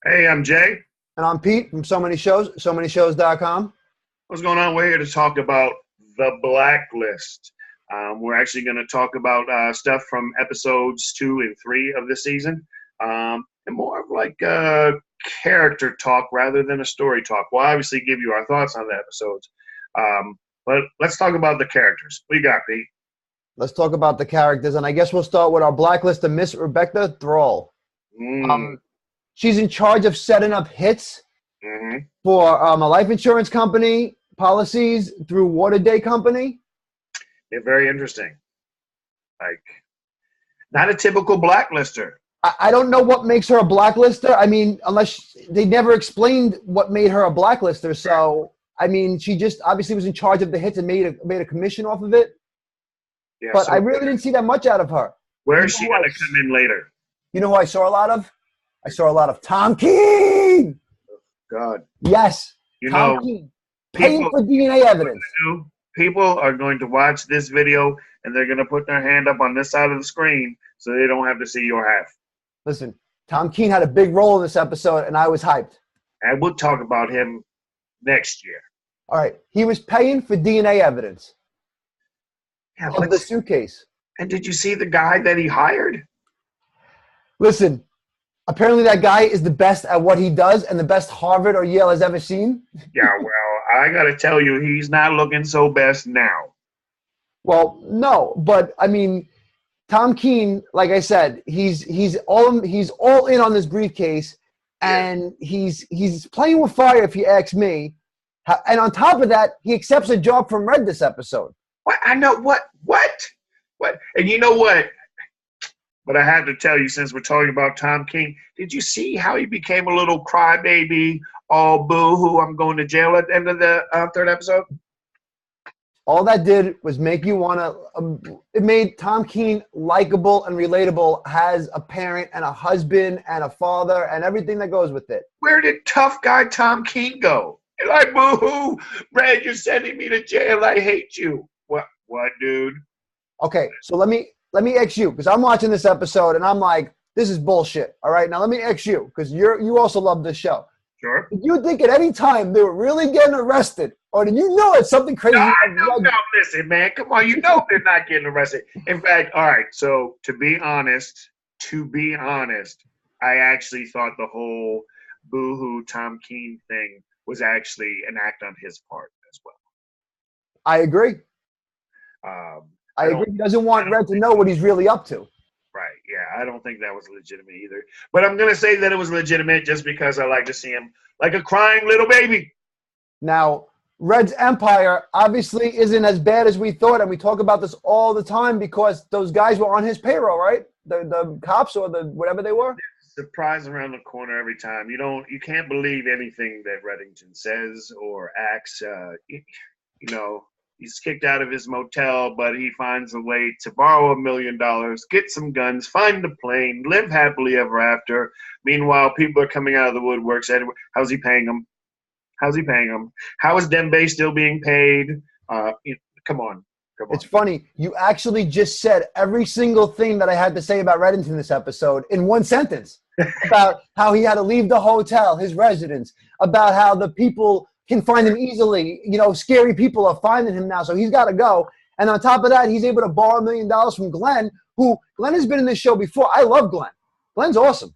Hey, I'm Jay. And I'm Pete from So Many Shows, SoManyShows.com. What's going on? We're here to talk about the Blacklist. We're actually going to talk about stuff from episodes 2 and 3 of this season, and more of like character talk rather than a story talk. We'll obviously give you our thoughts on the episodes, but let's talk about the characters. What you got, Pete? Let's talk about the characters, and I guess we'll start with our Blacklist of Miss Rebecca Thrall. She's in charge of setting up hits for a life insurance company policies through Waterday Company. They're very interesting. Like, not a typical blacklister. I don't know what makes her a blacklister. I mean, unless they never explained what made her a blacklister. So, I mean, she just obviously was in charge of the hits and made a commission off of it. Yeah, but so I really didn't see that much out of her. Where is she going to come in later? You know who I saw a lot of? I saw a lot of Tom King. God. Yes. Tom King. Paying for DNA evidence. People are going to watch this video and they're going to put their hand up on this side of the screen so they don't have to see your half. Listen, Tom King had a big role in this episode and I was hyped. And we'll talk about him next year. All right. He was paying for DNA evidence of the suitcase. And did you see the guy that he hired? Listen. Apparently that guy is the best at what he does and the best Harvard or Yale has ever seen. Yeah, well, I got to tell you, he's not looking so best now. Well, no, but I mean, Tom Keene, like I said, he's all in on this briefcase, and he's playing with fire, if you ask me. And on top of that, he accepts a job from Red this episode. What? I know what? And you know what? But I have to tell you, since we're talking about Tom King, did you see how he became a little crybaby, all boo-hoo, I'm going to jail at the end of the third episode? All that did was make you want to it made Tom King likable and relatable as a parent and a husband and a father and everything that goes with it. Where did tough guy Tom King go? You're like, boo-hoo, Red, you're sending me to jail. I hate you. What, dude? Okay, so let me ask you, because I'm watching this episode and I'm like, this is bullshit. All right, now let me ask you, because you also love this show. Sure. Did you think at any time they were really getting arrested, or did you know it's something crazy? No, listen, man, come on, you know they're not getting arrested. In fact, all right, so to be honest, I actually thought the whole boo-hoo Tom King thing was actually an act on his part as well. I agree. I agree. He doesn't want Red to know what he's really up to. Right. Yeah. I don't think that was legitimate either. But I'm going to say that it was legitimate just because I like to see him like a crying little baby. Now, Red's empire obviously isn't as bad as we thought. And we talk about this all the time because those guys were on his payroll, right? The cops or the whatever they were. Surprise around the corner every time. You can't believe anything that Reddington says or acts. He's kicked out of his motel, but he finds a way to borrow $1 million, get some guns, find a plane, live happily ever after. Meanwhile, people are coming out of the woodworks. How's he paying them? How is Dembe still being paid? Come on. It's funny. You actually just said every single thing that I had to say about Reddington this episode in one sentence. About how he had to leave the hotel, his residence, about how the people can find him easily. Scary people are finding him now, so he's got to go. And on top of that, he's able to borrow $1 million from Glenn, who Glenn has been in this show before. I love Glenn. Glenn's awesome.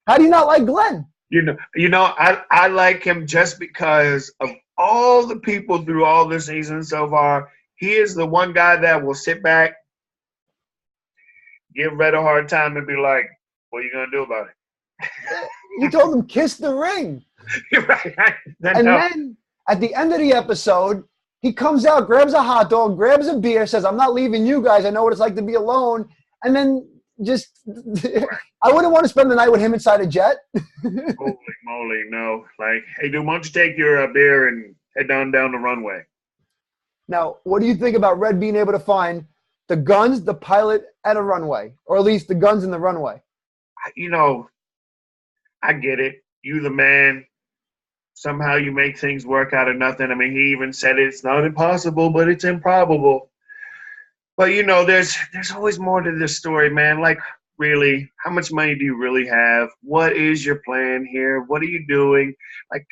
How do you not like Glenn? I like him just because of all the people through all the seasons so far. He is the one guy that will sit back, give Red a hard time, and be like, what are you going to do about it? You told him, kiss the ring. You're right. Then at the end of the episode, he comes out, grabs a hot dog, grabs a beer, says, I'm not leaving you guys. I know what it's like to be alone. And then I wouldn't want to spend the night with him inside a jet. Holy moly, no. Like, hey, dude, why don't you take your beer and head down the runway? Now, what do you think about Red being able to find the guns, the pilot, and a runway? Or at least the guns and the runway? I get it. You the man. Somehow you make things work out of nothing. I mean, he even said it's not impossible, but it's improbable. But, there's always more to this story, man. Like, really, how much money do you really have? What is your plan here? What are you doing? Like,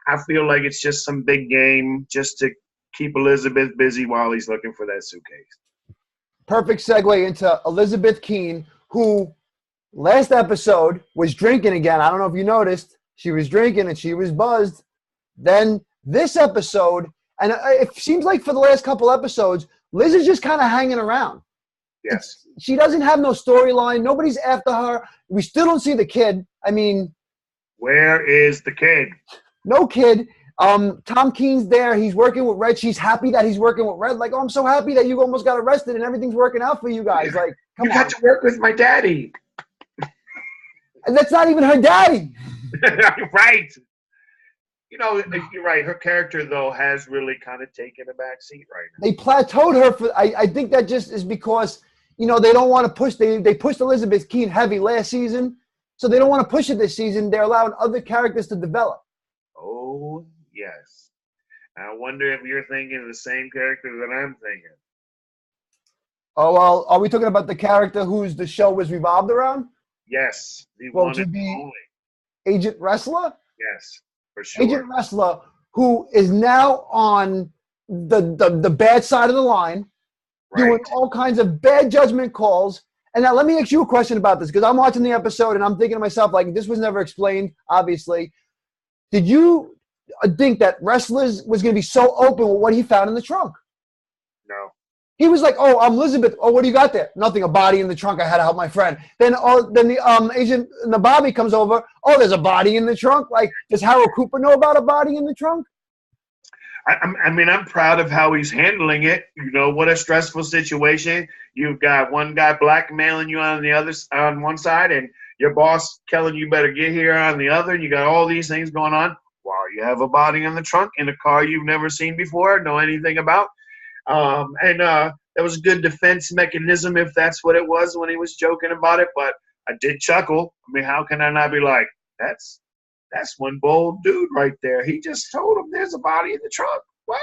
I feel like it's just some big game just to keep Elizabeth busy while he's looking for that suitcase. Perfect segue into Elizabeth Keene, who last episode was drinking again. I don't know if you noticed. She was drinking and she was buzzed. Then this episode, and it seems like for the last couple episodes, Liz is just kind of hanging around. Yes. She doesn't have no storyline. Nobody's after her. We still don't see the kid. I mean, where is the kid? No kid. Tom Keene's there. He's working with Red. She's happy that he's working with Red. Like, oh, I'm so happy that you almost got arrested and everything's working out for you guys. Like, come on. You got to work with my daddy. And that's not even her daddy. Right. You know, you're right. Her character, though, has really kind of taken a back seat right now. They plateaued her for. I think that just is because, you know, they don't want to push. They pushed Elizabeth Keene heavy last season, so they don't want to push it this season. They're allowing other characters to develop. Oh, yes. I wonder if you're thinking the same character that I'm thinking. Oh, well, are we talking about the character whose the show was revolved around? Yes. The Well, one to and be only. Agent Ressler? Yes, for sure. Agent Ressler, who is now on the bad side of the line, Right. doing all kinds of bad judgment calls. And now let me ask you a question about this, because I'm watching the episode and I'm thinking to myself, like, this was never explained, obviously. Did you think that Ressler was going to be so open with what he found in the trunk? No. He was like, "Oh, I'm Elizabeth. Oh, what do you got there? Nothing. A body in the trunk. I had to help my friend." Then the agent Nababi comes over. "Oh, there's a body in the trunk." Like, does Harold Cooper know about a body in the trunk? I mean, I'm proud of how he's handling it. You know, what a stressful situation. You've got one guy blackmailing you on one side, and your boss telling you better get here on the other. And you got all these things going on while you have a body in the trunk in a car you've never seen before, know anything about. And that was a good defense mechanism if that's what it was when he was joking about it. But I did chuckle. I mean, how can I not be like, that's one bold dude right there. He just told him there's a body in the trunk. What?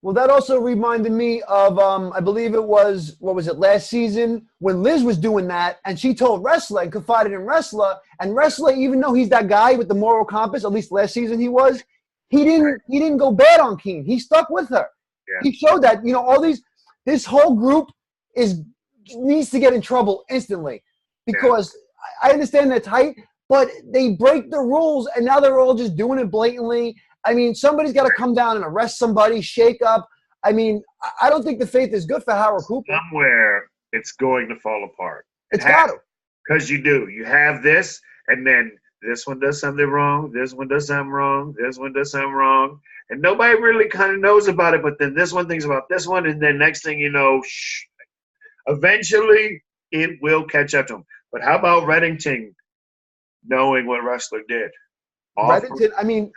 Well, that also reminded me of, I believe it was, what was it, last season when Liz was doing that and she told Ressler and confided in Ressler. And Ressler, even though he's that guy with the moral compass, at least last season he was, he didn't go bad on Keene. He stuck with her. Yeah. He showed that, you know, this whole group needs to get in trouble instantly because I understand they're tight, but they break the rules and now they're all just doing it blatantly. I mean, somebody's got to come down and arrest somebody, shake up. I mean, I don't think the faith is good for Harold Cooper. Somewhere it's going to fall apart. It's got to. Because you do. You have this, and then this one does something wrong, this one does something wrong, this one does something wrong. And nobody really kind of knows about it, but then this one thinks about this one, and then next thing you know, eventually it will catch up to him. But how about Reddington knowing what Ressler did? Reddington, I mean,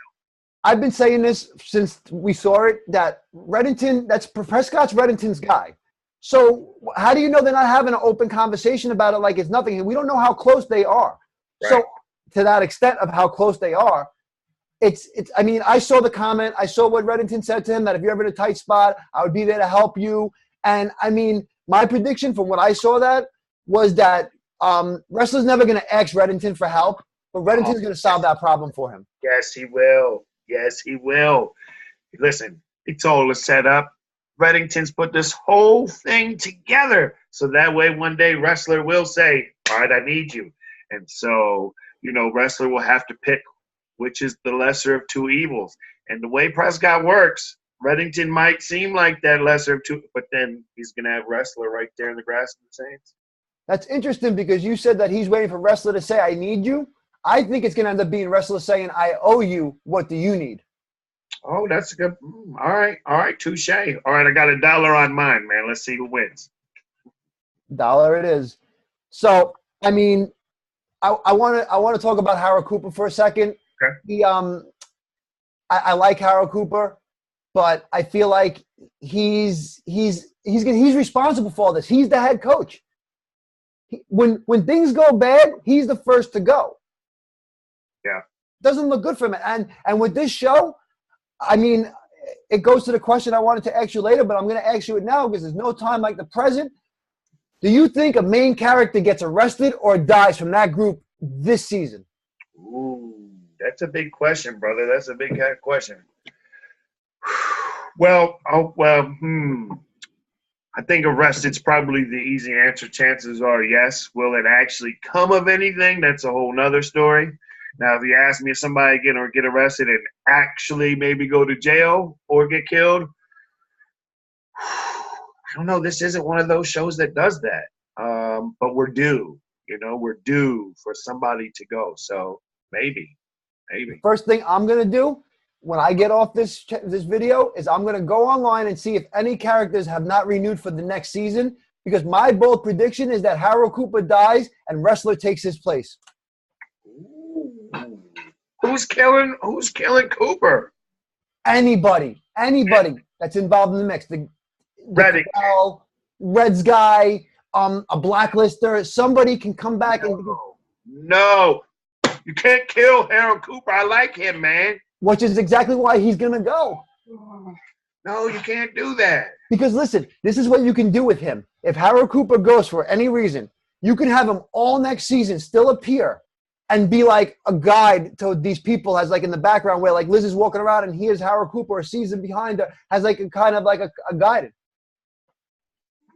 I've been saying this since we saw it, that Reddington, that's Prescott's Reddington's guy. So how do you know they're not having an open conversation about it like it's nothing? And we don't know how close they are. Right. So to that extent of how close they are, it's. I mean, I saw the comment. I saw what Reddington said to him, that if you're ever in a tight spot, I would be there to help you. And, I mean, my prediction from what I saw that was that Ressler's never going to ask Reddington for help, but Reddington's going to solve that problem for him. Yes, he will. Yes, he will. Listen, it's all a setup. Reddington's put this whole thing together so that way one day Ressler will say, all right, I need you. And so, you know, Ressler will have to pick which is the lesser of two evils. And the way Prescott works, Reddington might seem like that lesser of two, but then he's going to have Ressler right there in the grass of the Saints. That's interesting because you said that he's waiting for Ressler to say, I need you. I think it's going to end up being Ressler saying, I owe you. What do you need? Oh, that's a good. All right, touche. All right, I got $1 on mine, man. Let's see who wins. $1 it is. So, I mean, I want to talk about Harold Cooper for a second. Okay. I like Harold Cooper, but I feel like he's responsible for all this. He's the head coach. When things go bad, he's the first to go. Yeah. Doesn't look good for him. And with this show, I mean, it goes to the question I wanted to ask you later, but I'm going to ask you it now because there's no time like the present. Do you think a main character gets arrested or dies from that group this season? Ooh, that's a big question, brother. That's a big question. Well, I think arrested's probably the easy answer. Chances are yes. Will it actually come of anything? That's a whole nother story. Now, if you ask me if somebody get arrested and actually maybe go to jail or get killed, I don't know. This isn't one of those shows that does that. But we're due. We're due for somebody to go. So maybe. First thing I'm going to do when I get off this video is I'm going to go online and see if any characters have not renewed for the next season, because my bold prediction is that Harold Cooper dies and Ressler takes his place. Ooh. Who's killing Cooper? Anybody that's involved in the mix. The Reds guy, a blacklister, somebody can come back No, you can't kill Harold Cooper. I like him, man. Which is exactly why he's going to go. No, you can't do that. Because listen, this is what you can do with him. If Harold Cooper goes for any reason, you can have him all next season still appear and be like a guide to these people, has like in the background where like Liz is walking around and hears Harold Cooper or sees him behind her, has like a kind of like a guidance.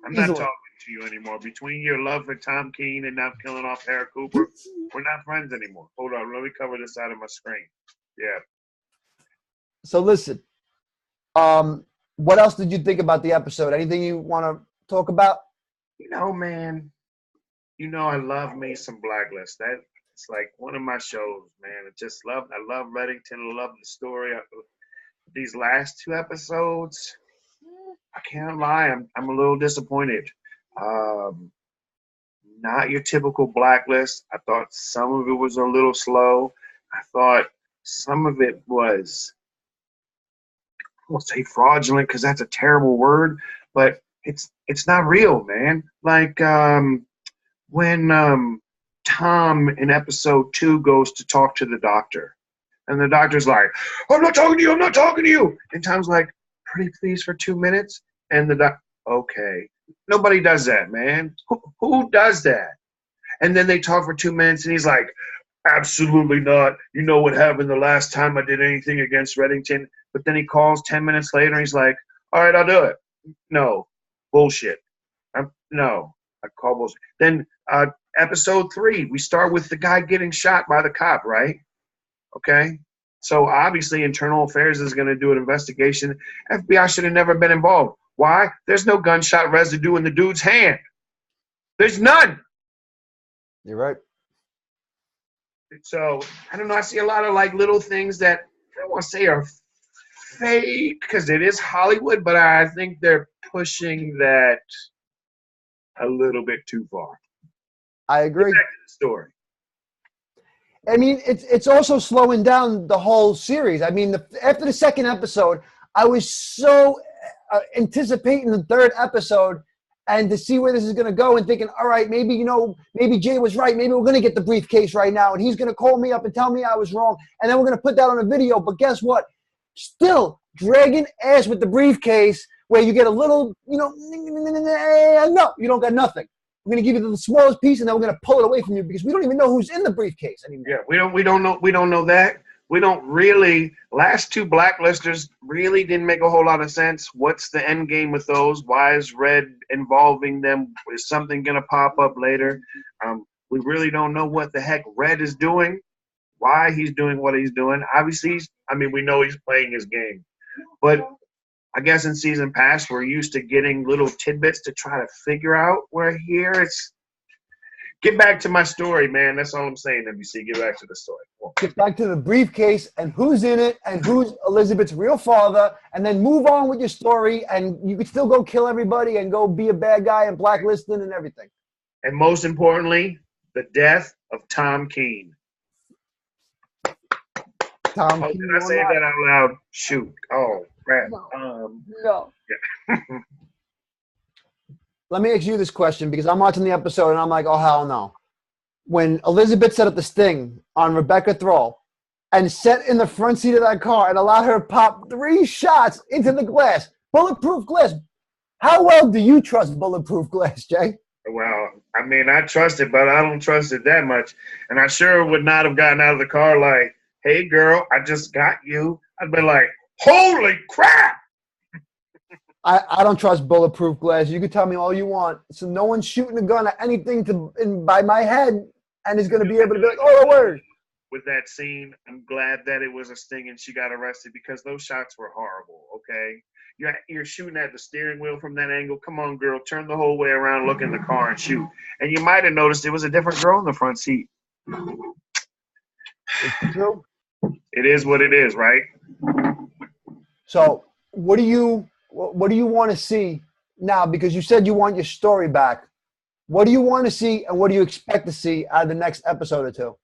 I'm not talking to you anymore. Between your love for Tom Keene and now killing off Harold Cooper, we're not friends anymore. Hold on, let me cover this side of my screen. Yeah. So listen, what else did you think about the episode? Anything you want to talk about? Man, I love me some Blacklist. It's like one of my shows, man. I love Reddington. I love the story. These last 2 episodes, I can't lie, I'm a little disappointed. Not your typical Blacklist. I thought some of it was a little slow. I thought some of it was, I won't say fraudulent because that's a terrible word, but it's not real, man. Like when Tom in episode 2 goes to talk to the doctor, and the doctor's like, I'm not talking to you. And Tom's like, pretty please for 2 minutes. And the doctor, okay. Nobody does that, man. Who does that? And then they talk for 2 minutes, and he's like, absolutely not. You know what happened the last time I did anything against Reddington? But then he calls 10 minutes later, and he's like, all right, I'll do it. No, bullshit. No, I call bullshit. Then episode 3, we start with the guy getting shot by the cop, right? Okay. So obviously Internal Affairs is going to do an investigation. FBI should have never been involved. Why? There's no gunshot residue in the dude's hand. There's none. You're right. So, I don't know. I see a lot of like little things that I don't want to say are fake because it is Hollywood, but I think they're pushing that a little bit too far. I agree. Get back to the story. I mean, it's also slowing down the whole series. I mean, after the second episode, I was so anticipating the third episode and to see where this is going to go and thinking, all right, maybe Jay was right. Maybe we're going to get the briefcase right now, and he's going to call me up and tell me I was wrong, and then we're going to put that on a video. But guess what? Still dragging ass with the briefcase where you get a little, no, you don't got nothing. We're going to give you the smallest piece, and then we're going to pull it away from you because we don't even know who's in the briefcase anymore. Yeah, we don't know that. We don't really. Last 2 Blacklisters really didn't make a whole lot of sense. What's the end game with those? Why is Red involving them? Is something going to pop up later? We really don't know what the heck Red is doing, why he's doing what he's doing. Obviously, we know he's playing his game. But I guess in season past, we're used to getting little tidbits to try to figure out. Where here it's get back to my story, man. That's all I'm saying, NBC. Get back to the story. Get back to the briefcase and who's in it and who's Elizabeth's real father, and then move on with your story, and you could still go kill everybody and go be a bad guy and blacklisting and everything. And most importantly, the death of Tom Keene. Did I say that out loud? Shoot. Oh, crap. No. Yeah. Let me ask you this question because I'm watching the episode and I'm like, oh, hell no. When Elizabeth set up the sting on Rebecca Thrall and sat in the front seat of that car and allowed her to pop 3 shots into the glass, bulletproof glass. How well do you trust bulletproof glass, Jay? Well, I mean, I trust it, but I don't trust it that much. And I sure would not have gotten out of the car like, "Hey, girl, I just got you." I'd been like, "Holy crap!" I don't trust bulletproof glass. You can tell me all you want. So no one's shooting a gun at anything by my head and is going to be able to be like, oh, word. With that scene, I'm glad that it was a sting and she got arrested because those shots were horrible. Okay, you're shooting at the steering wheel from that angle. Come on, girl, turn the whole way around, look in the car, and shoot. And you might have noticed it was a different girl in the front seat. It's true. It is what it is, right? So what do you want to see now? Because you said you want your story back. What do you want to see, and what do you expect to see out of the next episode or two?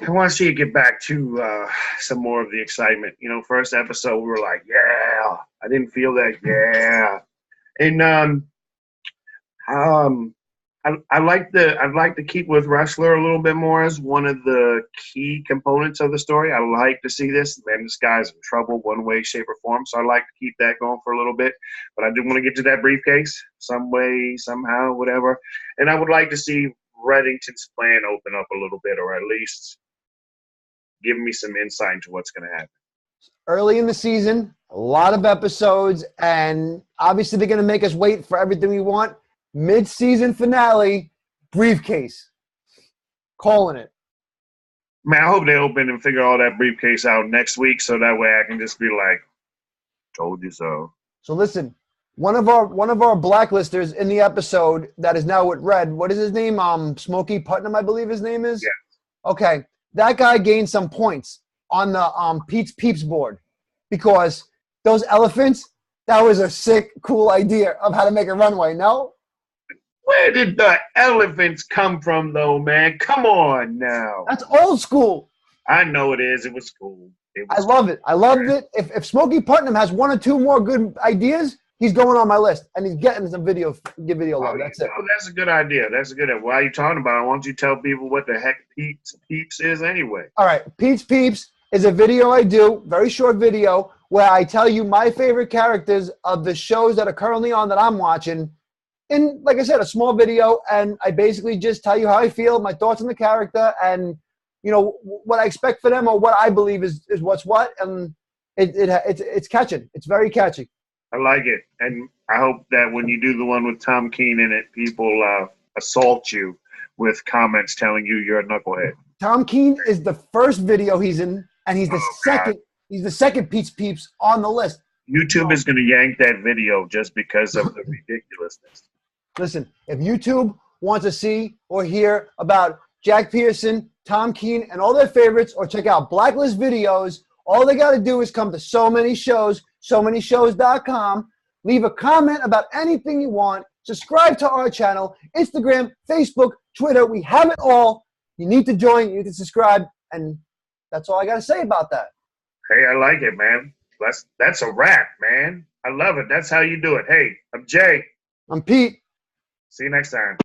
I want to see it get back to some more of the excitement. You know, first episode we were like, yeah. I didn't feel that, yeah. And I'd like to keep with Ressler a little bit more as one of the key components of the story. I like to see this. Man, this guy's in trouble one way, shape, or form. So I'd like to keep that going for a little bit. But I do want to get to that briefcase some way, somehow, whatever. And I would like to see Reddington's plan open up a little bit, or at least give me some insight into what's going to happen. Early in the season, a lot of episodes, and obviously they're going to make us wait for everything we want. Mid-season finale, briefcase. Calling it. Man, I hope they open and figure all that briefcase out next week so that way I can just be like, told you so. So listen, one of our blacklisters in the episode that is now with Red, what is his name? Smokey Putnam, I believe his name is? Yeah. Okay. That guy gained some points on the Pete's Peeps board because those elephants, that was a sick, cool idea of how to make a runway, no? Where did the elephants come from, though, man? Come on now. That's old school. I know it is. It was cool. I love it. I loved it. If Smokey Putnam has one or two more good ideas, he's going on my list, and he's getting some video love. That's it. Oh, that's a good idea. That's a good idea. Why are you talking about it? Why don't you tell people what the heck Peeps is anyway? All right. Pete's Peeps is a video I do, very short video, where I tell you my favorite characters of the shows that are currently on that I'm watching. In, like I said, a small video, and I basically just tell you how I feel, my thoughts on the character, and you know what I expect for them or what I believe is what's what, and it's catching. It's very catchy. I like it, and I hope that when you do the one with Tom Keene in it, people assault you with comments telling you you're a knucklehead. Tom Keene is the first video he's in, and he's the second. God. He's the second Pete's Peeps on the list. YouTube is going to yank that video just because of the ridiculousness. Listen, if YouTube wants to see or hear about Jack Pearson, Tom Keene, and all their favorites, or check out Blacklist videos, all they got to do is come to So Many Shows, SoManyShows.com, leave a comment about anything you want, subscribe to our channel, Instagram, Facebook, Twitter. We have it all. You need to join, you need to subscribe, and that's all I got to say about that. Hey, I like it, man. That's a wrap, man. I love it. That's how you do it. Hey, I'm Jay. I'm Pete. See you next time.